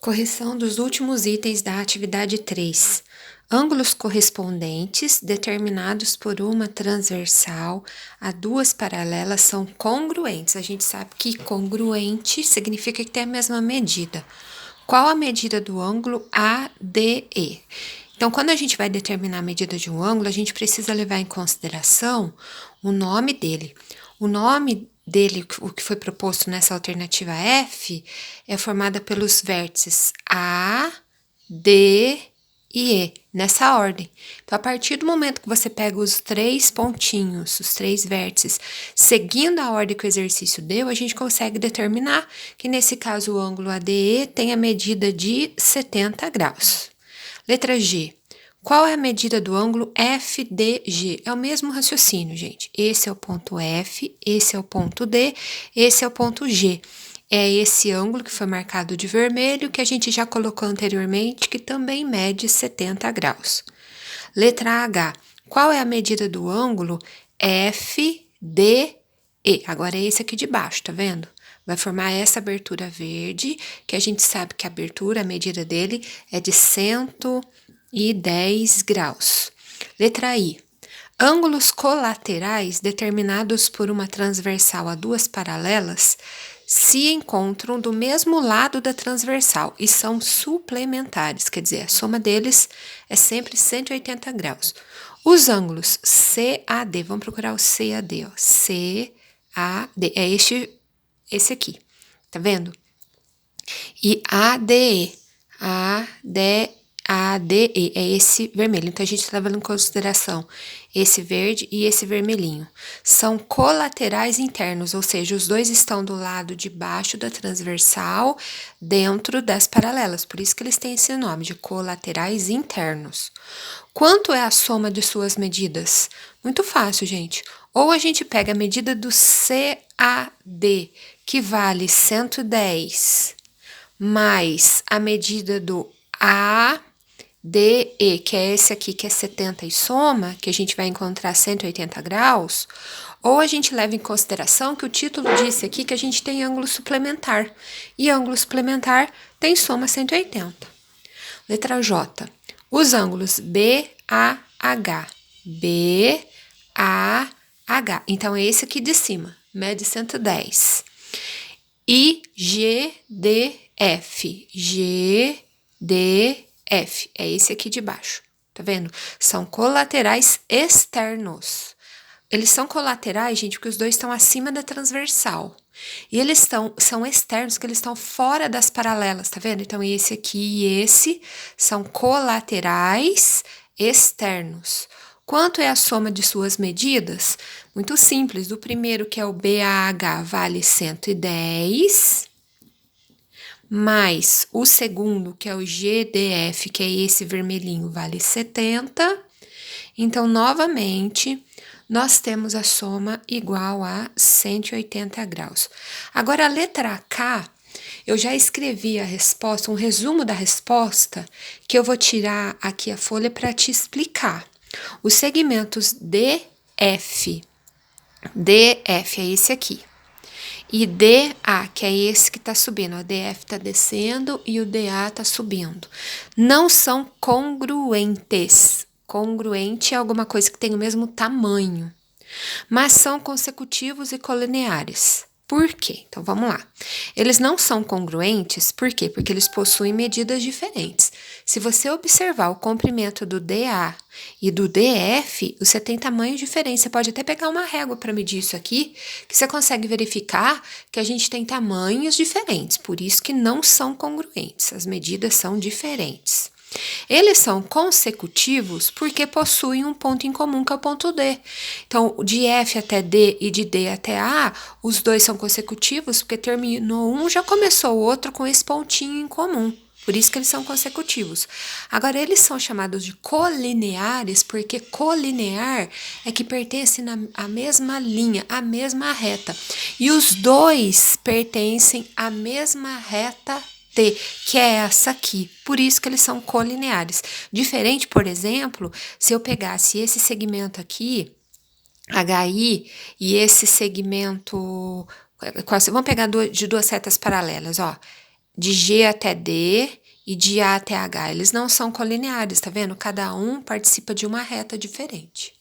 Correção dos últimos itens da atividade 3. Ângulos correspondentes determinados por uma transversal a duas paralelas são congruentes. A gente sabe que congruente significa que tem a mesma medida. Qual a medida do ângulo ADE? Então, quando a gente vai determinar a medida de um ângulo, a gente precisa levar em consideração o nome dele. O nome dele, o que foi proposto nessa alternativa F, é formada pelos vértices A, D e E, nessa ordem. Então, a partir do momento que você pega os três pontinhos, os três vértices, seguindo a ordem que o exercício deu, a gente consegue determinar que, nesse caso, o ângulo ADE tem a medida de 70 graus. Letra G. Qual é a medida do ângulo FDG? É o mesmo raciocínio, gente. Esse é o ponto F, esse é o ponto D, esse é o ponto G. É esse ângulo que foi marcado de vermelho, que a gente já colocou anteriormente, que também mede 70 graus. Letra H. Qual é a medida do ângulo FDE? Agora é esse aqui de baixo, tá vendo? Vai formar essa abertura verde, que a gente sabe que a abertura, a medida dele é de 110 graus. Letra I. Ângulos colaterais determinados por uma transversal a duas paralelas se encontram do mesmo lado da transversal e são suplementares, quer dizer, a soma deles é sempre 180 graus. Os ângulos CAD, vamos procurar o CAD, ó, CAD, é esse aqui, tá vendo? E ADE, ADE, é esse vermelho. Então, a gente está levando em consideração esse verde e esse vermelhinho. São colaterais internos, ou seja, os dois estão do lado de baixo da transversal, dentro das paralelas. Por isso que eles têm esse nome de colaterais internos. Quanto é a soma de suas medidas? Muito fácil, gente. Ou a gente pega a medida do CAD, que vale 110, mais a medida do ADE, que é esse aqui, que é 70 e soma, que a gente vai encontrar 180 graus, ou a gente leva em consideração que o título disse aqui que a gente tem ângulo suplementar, e ângulo suplementar tem soma 180. Letra J. Os ângulos BAH, BAH, então é esse aqui de cima, mede 110. E GDF, GDF, é esse aqui de baixo, tá vendo? São colaterais externos. Eles são colaterais, gente, porque os dois estão acima da transversal. E eles são externos, porque eles estão fora das paralelas, tá vendo? Então, esse aqui e esse são colaterais externos. Quanto é a soma de suas medidas? Muito simples. Do primeiro, que é o BAH, vale 110, mais o segundo, que é o GDF, que é esse vermelhinho, vale 70. Então, novamente, nós temos a soma igual a 180 graus. Agora, a letra K, eu já escrevi a resposta, um resumo da resposta, que eu vou tirar aqui a folha para te explicar. Os segmentos DF é esse aqui. E DA, que é esse que está subindo. O DF está descendo e o DA está subindo. Não são congruentes. Congruente é alguma coisa que tem o mesmo tamanho. Mas são consecutivos e colineares. Por quê? Então, vamos lá. Eles não são congruentes, por quê? Porque eles possuem medidas diferentes. Se você observar o comprimento do DA e do DF, você tem tamanhos diferentes. Você pode até pegar uma régua para medir isso aqui, que você consegue verificar que a gente tem tamanhos diferentes. Por isso que não são congruentes. As medidas são diferentes. Eles são consecutivos porque possuem um ponto em comum, que é o ponto D. Então, de F até D e de D até A, os dois são consecutivos porque terminou um, já começou o outro com esse pontinho em comum. Por isso que eles são consecutivos. Agora, eles são chamados de colineares porque colinear é que pertence à mesma linha, à mesma reta. E os dois pertencem à mesma reta T, que é essa aqui. Por isso que eles são colineares. Diferente, por exemplo, se eu pegasse esse segmento aqui, HI, e esse segmento... Vamos pegar de duas setas paralelas, ó. de G até D e de A até H. Eles não são colineares, tá vendo? Cada um participa de uma reta diferente.